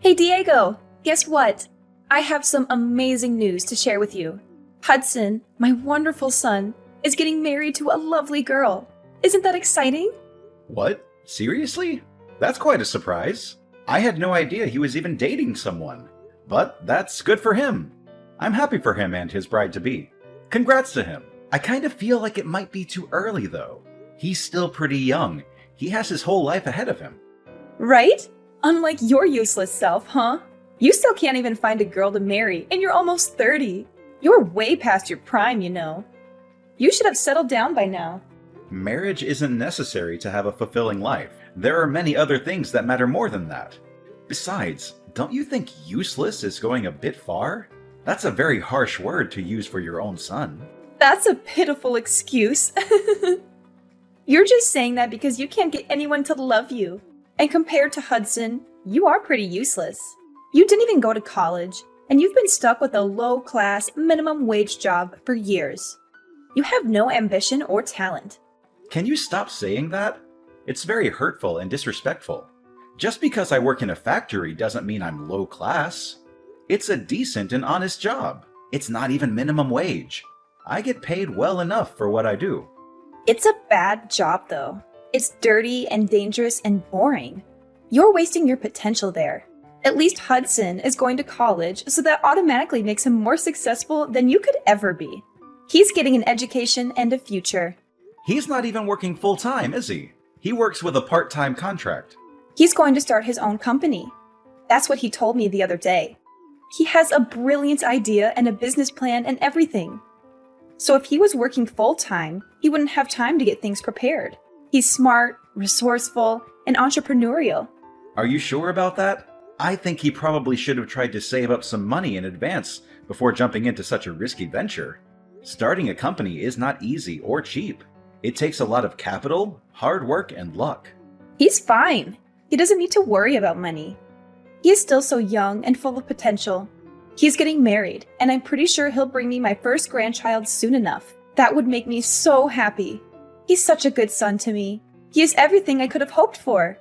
Hey Diego, guess what? I have some amazing news to share with you. Hudson, my wonderful son, is getting married to a lovely girl. Isn't that exciting? What? Seriously? That's quite a surprise. I had no idea he was even dating someone. But that's good for him. I'm happy for him and his bride-to-be. Congrats to him. I kind of feel like it might be too early, though. He's still pretty young. He has his whole life ahead of him. Right? Unlike your useless self, huh? You still can't even find a girl to marry, and you're almost 30. You're way past your prime, you know. You should have settled down by now. Marriage isn't necessary to have a fulfilling life. There are many other things that matter more than that. Besides, don't you think useless is going a bit far? That's a very harsh word to use for your own son. That's a pitiful excuse. You're just saying that because you can't get anyone to love you. And compared to Hudson, you are pretty useless. You didn't even go to college, and you've been stuck with a low-class, minimum wage job for years. You have no ambition or talent. Can you stop saying that? It's very hurtful and disrespectful. Just because I work in a factory doesn't mean I'm low class. It's a decent and honest job. It's not even minimum wage. I get paid well enough for what I do. It's a bad job, though. It's dirty and dangerous and boring. You're wasting your potential there. At least Hudson is going to college, so that automatically makes him more successful than you could ever be. He's getting an education and a future. He's not even working full-time, is he? He works with a part-time contract. He's going to start his own company. That's what he told me the other day. He has a brilliant idea and a business plan and everything. So if he was working full-time, he wouldn't have time to get things prepared. He's smart, resourceful, and entrepreneurial. Are you sure about that? I think he probably should have tried to save up some money in advance before jumping into such a risky venture. Starting a company is not easy or cheap. It takes a lot of capital, hard work, and luck. He's fine. He doesn't need to worry about money. He is still so young and full of potential. He's getting married, and I'm pretty sure he'll bring me my first grandchild soon enough. That would make me so happy. He's such a good son to me. He is everything I could have hoped for.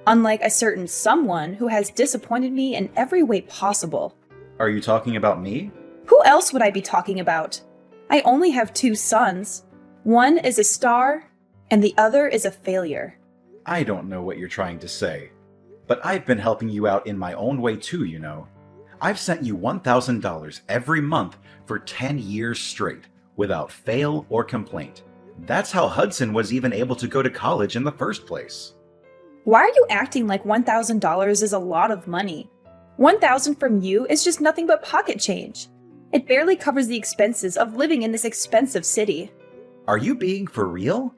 Unlike a certain someone who has disappointed me in every way possible. Are you talking about me? Who else would I be talking about? I only have two sons. One is a star, and the other is a failure. I don't know what you're trying to say. But I've been helping you out in my own way too, you know. I've sent you $1,000 every month for 10 years straight, without fail or complaint. That's how Hudson was even able to go to college in the first place. Why are you acting like $1,000 is a lot of money? $1,000 from you is just nothing but pocket change. It barely covers the expenses of living in this expensive city. Are you being for real?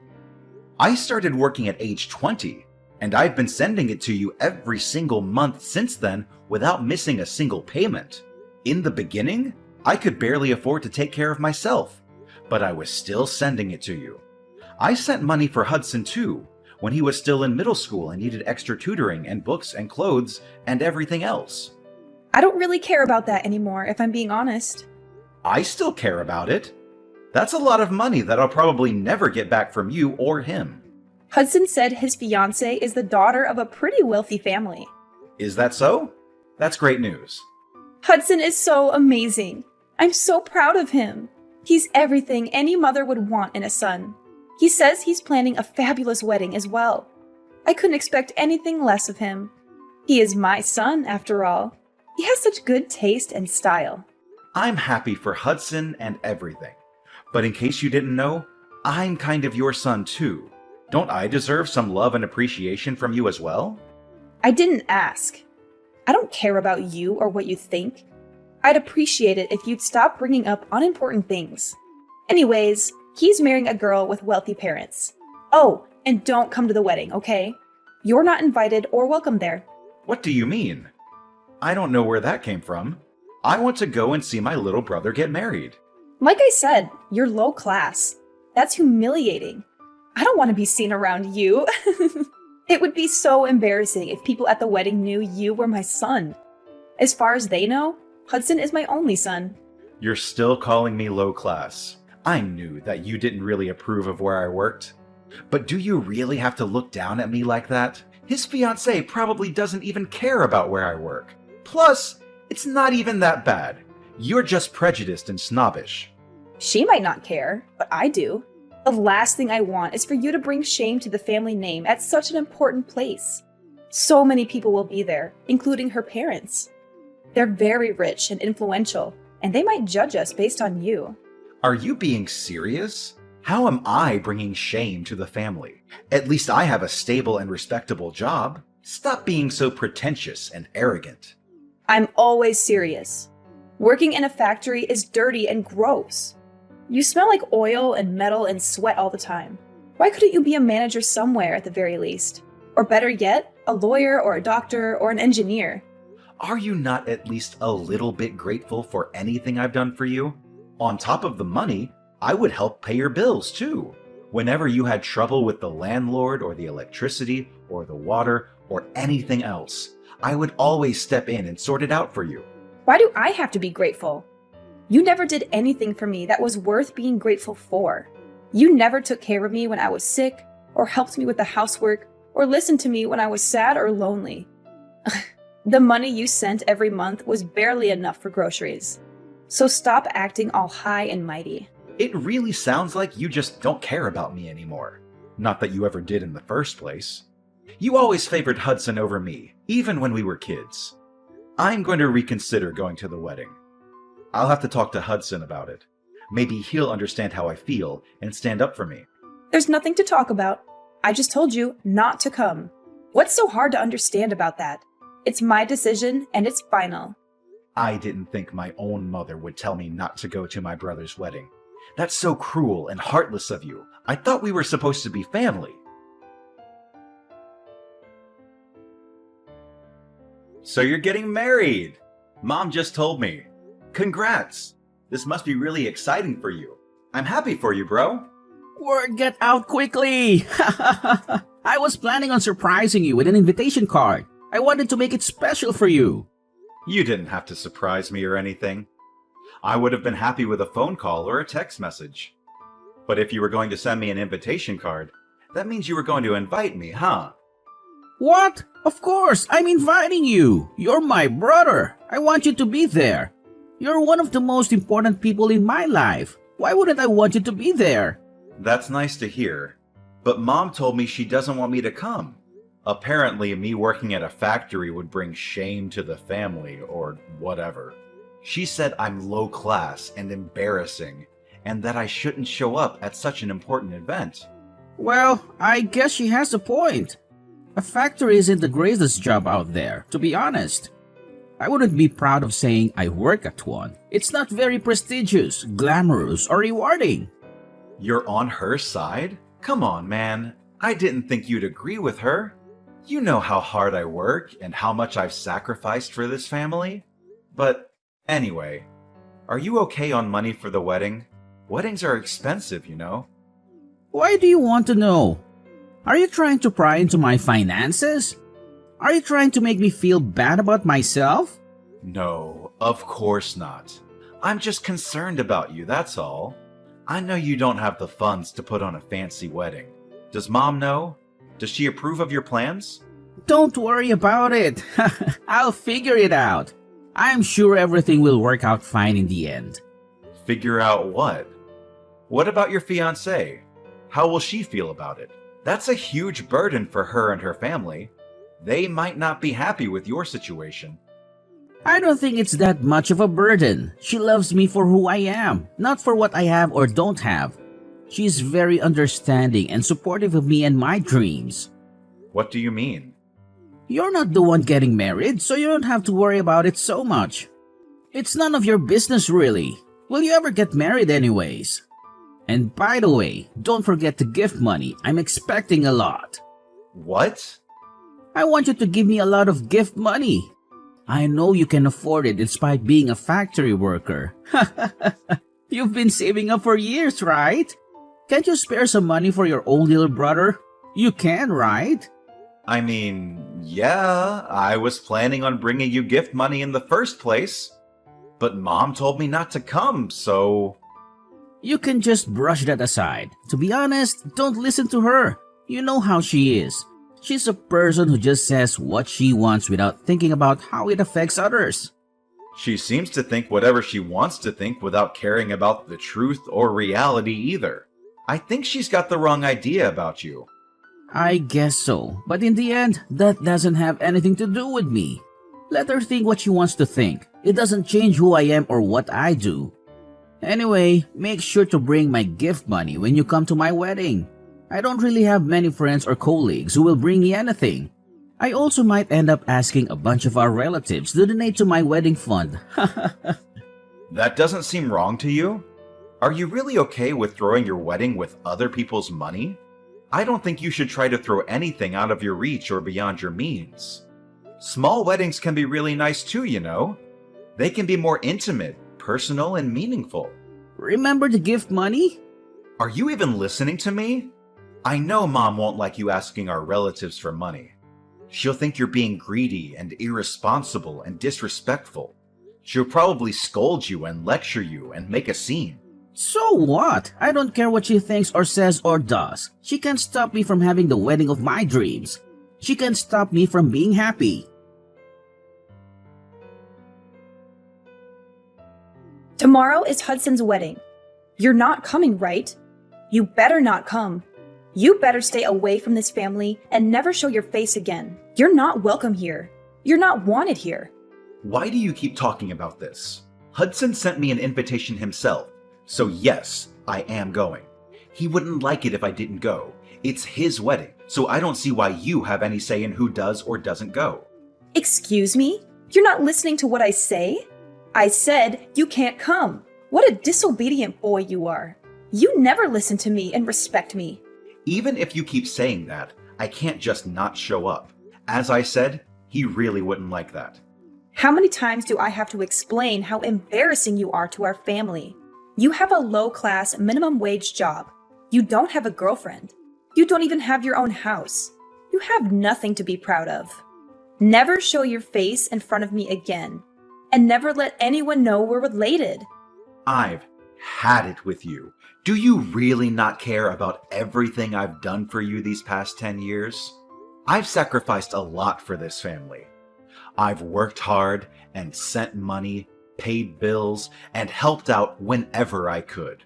I started working at age 20, and I've been sending it to you every single month since then without missing a single payment. In the beginning, I could barely afford to take care of myself, but I was still sending it to you. I sent money for Hudson too, when he was still in middle school and needed extra tutoring and books and clothes and everything else. I don't really care about that anymore, if I'm being honest. I still care about it. That's a lot of money that I'll probably never get back from you or him. Hudson said his fiancée is the daughter of a pretty wealthy family. Is that so? That's great news. Hudson is so amazing. I'm so proud of him. He's everything any mother would want in a son. He says he's planning a fabulous wedding as well. I couldn't expect anything less of him. He is my son, after all. He has such good taste and style. I'm happy for Hudson and everything. But in case you didn't know, I'm kind of your son too. Don't I deserve some love and appreciation from you as well? I didn't ask. I don't care about you or what you think. I'd appreciate it if you'd stop bringing up unimportant things. Anyways, he's marrying a girl with wealthy parents. Oh, and don't come to the wedding, okay? You're not invited or welcome there. What do you mean? I don't know where that came from. I want to go and see my little brother get married. Like I said, you're low class. That's humiliating. I don't want to be seen around you. It would be so embarrassing if people at the wedding knew you were my son. As far as they know, Hudson is my only son. You're still calling me low class. I knew that you didn't really approve of where I worked. But do you really have to look down at me like that? His fiancée probably doesn't even care about where I work. Plus, it's not even that bad. You're just prejudiced and snobbish. She might not care, but I do. The last thing I want is for you to bring shame to the family name at such an important place. So many people will be there, including her parents. They're very rich and influential, and they might judge us based on you. Are you being serious? How am I bringing shame to the family? At least I have a stable and respectable job. Stop being so pretentious and arrogant. I'm always serious. Working in a factory is dirty and gross. You smell like oil and metal and sweat all the time. Why couldn't you be a manager somewhere at the very least? Or better yet, a lawyer or a doctor or an engineer? Are you not at least a little bit grateful for anything I've done for you? On top of the money, I would help pay your bills too. Whenever you had trouble with the landlord or the electricity or the water or anything else, I would always step in and sort it out for you. Why do I have to be grateful? You never did anything for me that was worth being grateful for. You never took care of me when I was sick, or helped me with the housework, or listened to me when I was sad or lonely. The money you sent every month was barely enough for groceries. So stop acting all high and mighty. It really sounds like you just don't care about me anymore. Not that you ever did in the first place. You always favored Hudson over me, even when we were kids. I'm going to reconsider going to the wedding. I'll have to talk to Hudson about it. Maybe he'll understand how I feel and stand up for me. There's nothing to talk about. I just told you not to come. What's so hard to understand about that? It's my decision and it's final. I didn't think my own mother would tell me not to go to my brother's wedding. That's so cruel and heartless of you. I thought we were supposed to be family. So you're getting married! Mom just told me. Congrats! This must be really exciting for you. I'm happy for you, bro. Word get out quickly! I was planning on surprising you with an invitation card. I wanted to make it special for you. You didn't have to surprise me or anything. I would have been happy with a phone call or a text message. But if you were going to send me an invitation card, that means you were going to invite me, huh? What? Of course, I'm inviting you. You're my brother. I want you to be there. You're one of the most important people in my life. Why wouldn't I want you to be there? That's nice to hear. But Mom told me she doesn't want me to come. Apparently, me working at a factory would bring shame to the family, or whatever. She said I'm low class and embarrassing, and that I shouldn't show up at such an important event. Well, I guess she has a point. A factory isn't the greatest job out there, to be honest. I wouldn't be proud of saying I work at one. It's not very prestigious, glamorous, or rewarding. You're on her side? Come on, man. I didn't think you'd agree with her. You know how hard I work and how much I've sacrificed for this family. But anyway, are you okay on money for the wedding? Weddings are expensive, you know. Why do you want to know? Are you trying to pry into my finances? Are you trying to make me feel bad about myself? No, of course not. I'm just concerned about you, that's all. I know you don't have the funds to put on a fancy wedding. Does Mom know? Does she approve of your plans? Don't worry about it. I'll figure it out. I'm sure everything will work out fine in the end. Figure out what? What about your fiancée? How will she feel about it? That's a huge burden for her and her family. They might not be happy with your situation. I don't think it's that much of a burden. She loves me for who I am, not for what I have or don't have. She's very understanding and supportive of me and my dreams. What do you mean? You're not the one getting married, so you don't have to worry about it so much. It's none of your business, really. Will you ever get married anyways? And by the way, don't forget the gift money. I'm expecting a lot. What? I want you to give me a lot of gift money. I know you can afford it despite being a factory worker. You've been saving up for years, right? Can't you spare some money for your own little brother? You can, right? I mean, yeah, I was planning on bringing you gift money in the first place. But Mom told me not to come, so... You can just brush that aside. To be honest, don't listen to her. You know how she is. She's a person who just says what she wants without thinking about how it affects others. She seems to think whatever she wants to think without caring about the truth or reality either. I think she's got the wrong idea about you. I guess so, but in the end, that doesn't have anything to do with me. Let her think what she wants to think. It doesn't change who I am or what I do. Anyway, make sure to bring my gift money when you come to my wedding. I don't really have many friends or colleagues who will bring me anything. I also might end up asking a bunch of our relatives to donate to my wedding fund. That doesn't seem wrong to you? Are you really okay with throwing your wedding with other people's money? I don't think you should try to throw anything out of your reach or beyond your means. Small weddings can be really nice too, you know. They can be more intimate, personal, and meaningful. Remember the gift money? Are you even listening to me? I know Mom won't like you asking our relatives for money. She'll think you're being greedy and irresponsible and disrespectful. She'll probably scold you and lecture you and make a scene. So what? I don't care what she thinks or says or does. She can't stop me from having the wedding of my dreams. She can't stop me from being happy. Tomorrow is Hudson's wedding. You're not coming, right? You better not come. You better stay away from this family and never show your face again. You're not welcome here. You're not wanted here. Why do you keep talking about this? Hudson sent me an invitation himself, so yes, I am going. He wouldn't like it if I didn't go. It's his wedding, so I don't see why you have any say in who does or doesn't go. Excuse me? You're not listening to what I say? I said you can't come. What a disobedient boy you are. You never listen to me and respect me. Even if you keep saying that, I can't just not show up. As I said, he really wouldn't like that. How many times do I have to explain how embarrassing you are to our family? You have a low-class, minimum-wage job. You don't have a girlfriend. You don't even have your own house. You have nothing to be proud of. Never show your face in front of me again. And never let anyone know we're related. I've had it with you. Do you really not care about everything I've done for you these past 10 years? I've sacrificed a lot for this family. I've worked hard and sent money, paid bills, and helped out whenever I could.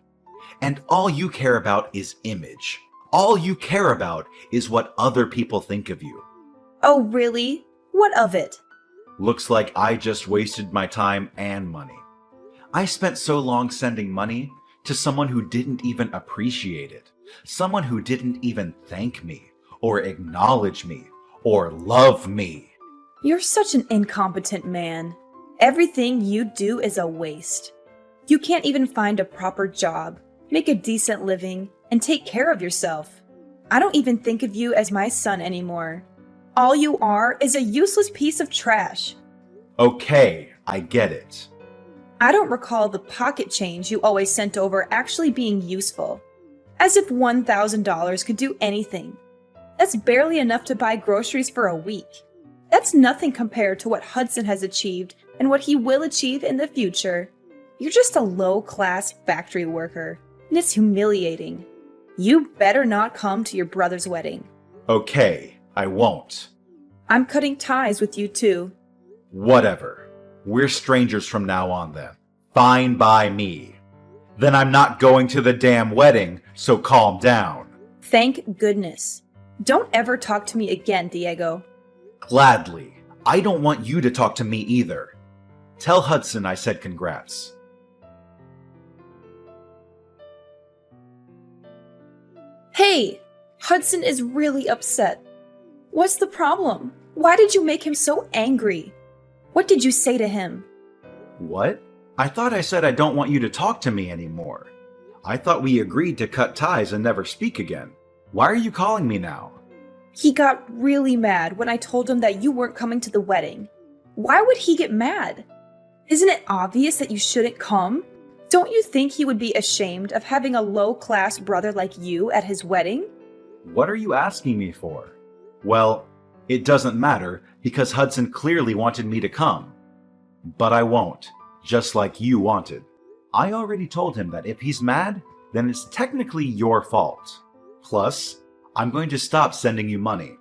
And all you care about is image. All you care about is what other people think of you. Oh, really? What of it? Looks like I just wasted my time and money. I spent so long sending money to someone who didn't even appreciate it, someone who didn't even thank me, or acknowledge me, or love me. You're such an incompetent man. Everything you do is a waste. You can't even find a proper job, make a decent living, and take care of yourself. I don't even think of you as my son anymore. All you are is a useless piece of trash. Okay, I get it. I don't recall the pocket change you always sent over actually being useful. As if $1,000 could do anything. That's barely enough to buy groceries for a week. That's nothing compared to what Hudson has achieved and what he will achieve in the future. You're just a low-class factory worker, and it's humiliating. You better not come to your brother's wedding. Okay, I won't. I'm cutting ties with you too. Whatever. We're strangers from now on then. Fine by me. Then I'm not going to the damn wedding, so calm down. Thank goodness. Don't ever talk to me again, Diego. Gladly. I don't want you to talk to me either. Tell Hudson I said congrats. Hey! Hudson is really upset. What's the problem? Why did you make him so angry? What did you say to him? What? I thought I said I don't want you to talk to me anymore. I thought we agreed to cut ties and never speak again. Why are you calling me now? He got really mad when I told him that you weren't coming to the wedding. Why would he get mad? Isn't it obvious that you shouldn't come? Don't you think he would be ashamed of having a low-class brother like you at his wedding? What are you asking me for? Well, it doesn't matter because Hudson clearly wanted me to come. But I won't, just like you wanted. I already told him that if he's mad, then it's technically your fault. Plus, I'm going to stop sending you money.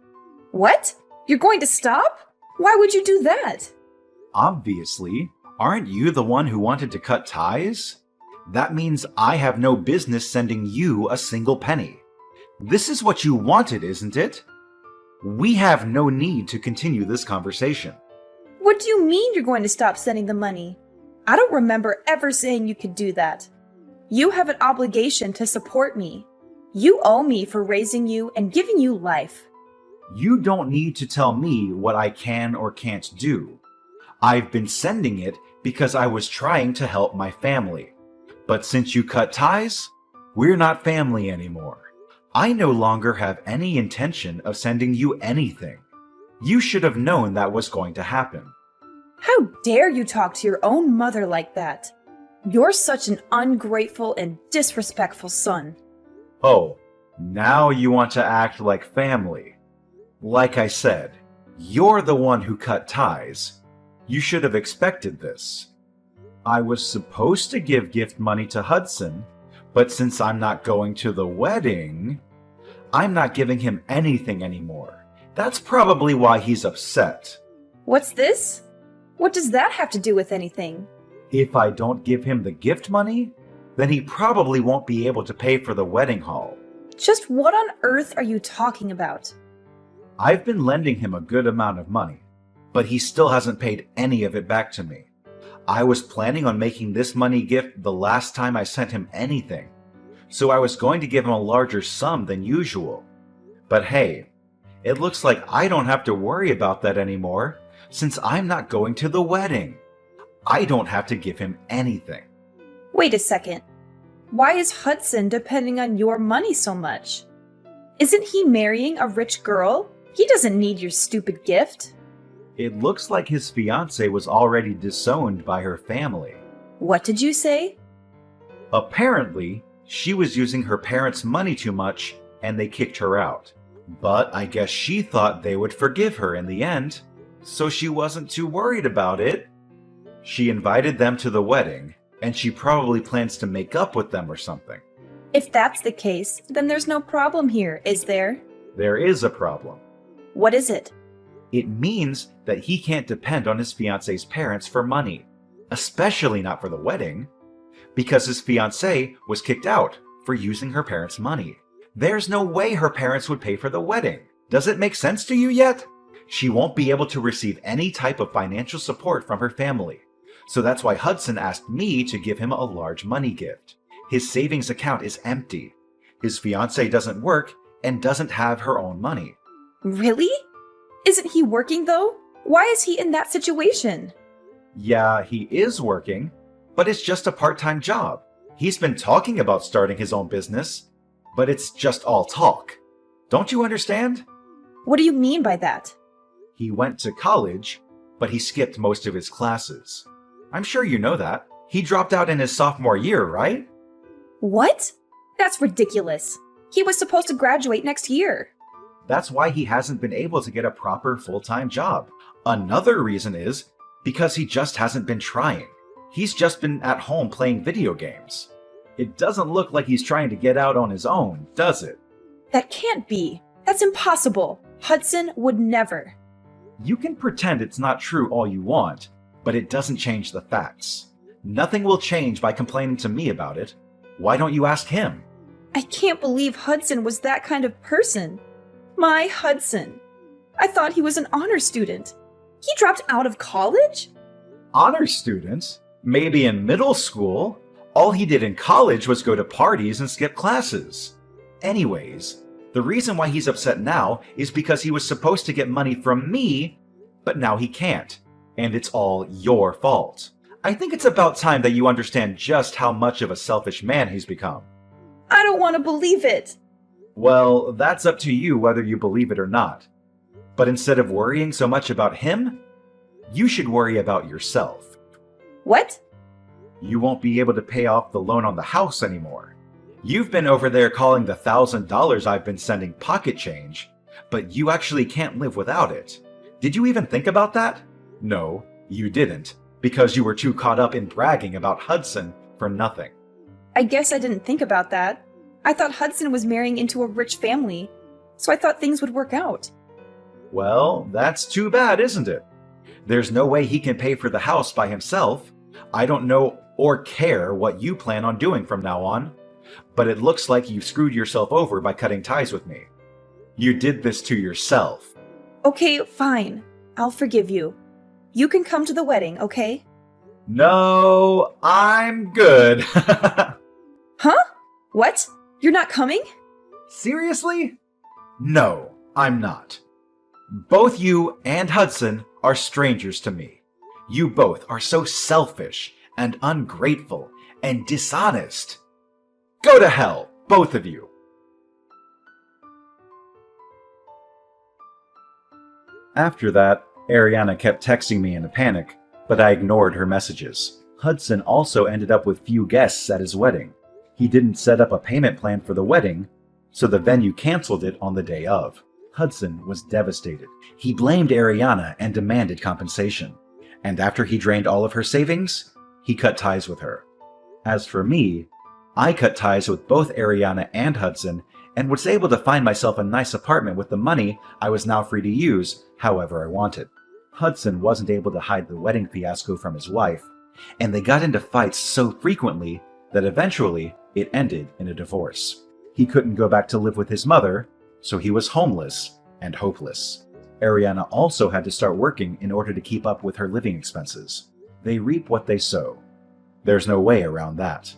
What? You're going to stop? Why would you do that? Obviously, aren't you the one who wanted to cut ties? That means I have no business sending you a single penny. This is what you wanted, isn't it? We have no need to continue this conversation. What do you mean you're going to stop sending the money? I don't remember ever saying you could do that. You have an obligation to support me. You owe me for raising you and giving you life. You don't need to tell me what I can or can't do. I've been sending it because I was trying to help my family. But since you cut ties, we're not family anymore. I no longer have any intention of sending you anything. You should have known that was going to happen. How dare you talk to your own mother like that? You're such an ungrateful and disrespectful son. Oh, now you want to act like family. Like I said, you're the one who cut ties. You should have expected this. I was supposed to give gift money to Hudson, but since I'm not going to the wedding, I'm not giving him anything anymore. That's probably why he's upset. What's this? What does that have to do with anything? If I don't give him the gift money, then he probably won't be able to pay for the wedding hall. Just what on earth are you talking about? I've been lending him a good amount of money, but he still hasn't paid any of it back to me. I was planning on making this money gift the last time I sent him anything, so I was going to give him a larger sum than usual. But hey, it looks like I don't have to worry about that anymore since I'm not going to the wedding. I don't have to give him anything. Wait a second. Why is Hudson depending on your money so much? Isn't he marrying a rich girl? He doesn't need your stupid gift. It looks like his fiancée was already disowned by her family. What did you say? Apparently, she was using her parents' money too much and they kicked her out. But I guess she thought they would forgive her in the end, so she wasn't too worried about it. She invited them to the wedding, and she probably plans to make up with them or something. If that's the case, then there's no problem here, is there? There is a problem. What is it? It means that he can't depend on his fiancée's parents for money, especially not for the wedding, because his fiancée was kicked out for using her parents' money. There's no way her parents would pay for the wedding. Does it make sense to you yet? She won't be able to receive any type of financial support from her family. So that's why Hudson asked me to give him a large money gift. His savings account is empty. His fiancée doesn't work and doesn't have her own money. Really? Isn't he working though? Why is he in that situation? Yeah, he is working, but it's just a part-time job. He's been talking about starting his own business, but it's just all talk. Don't you understand? What do you mean by that? He went to college, but he skipped most of his classes. I'm sure you know that. He dropped out in his sophomore year, right? What? That's ridiculous. He was supposed to graduate next year. That's why he hasn't been able to get a proper full-time job. Another reason is because he just hasn't been trying. He's just been at home playing video games. It doesn't look like he's trying to get out on his own, does it? That can't be. That's impossible. Hudson would never. You can pretend it's not true all you want, but it doesn't change the facts. Nothing will change by complaining to me about it. Why don't you ask him? I can't believe Hudson was that kind of person. My Hudson. I thought he was an honor student. He dropped out of college? Honor students? Maybe in middle school? All he did in college was go to parties and skip classes. Anyways, the reason why he's upset now is because he was supposed to get money from me, but now he can't. And it's all your fault. I think it's about time that you understand just how much of a selfish man he's become. I don't want to believe it. Well, that's up to you whether you believe it or not. But instead of worrying so much about him, you should worry about yourself. What? You won't be able to pay off the loan on the house anymore. You've been over there calling the $1,000 I've been sending pocket change, but you actually can't live without it. Did you even think about that? No, you didn't, because you were too caught up in bragging about Hudson for nothing. I guess I didn't think about that. I thought Hudson was marrying into a rich family, so I thought things would work out. Well, that's too bad, isn't it? There's no way he can pay for the house by himself. I don't know or care what you plan on doing from now on, but it looks like you screwed yourself over by cutting ties with me. You did this to yourself. Okay, fine. I'll forgive you. You can come to the wedding, okay? No, I'm good. Huh? What? You're not coming? Seriously? No, I'm not. Both you and Hudson are strangers to me. You both are so selfish and ungrateful and dishonest. Go to hell, both of you. After that, Ariana kept texting me in a panic, but I ignored her messages. Hudson also ended up with few guests at his wedding. He didn't set up a payment plan for the wedding, so the venue canceled it on the day of. Hudson was devastated. He blamed Ariana and demanded compensation. And after he drained all of her savings, he cut ties with her. As for me, I cut ties with both Ariana and Hudson and was able to find myself a nice apartment with the money I was now free to use however I wanted. Hudson wasn't able to hide the wedding fiasco from his wife, and they got into fights so frequently that eventually it ended in a divorce. He couldn't go back to live with his mother, so he was homeless and hopeless. Ariana also had to start working in order to keep up with her living expenses. They reap what they sow. There's no way around that.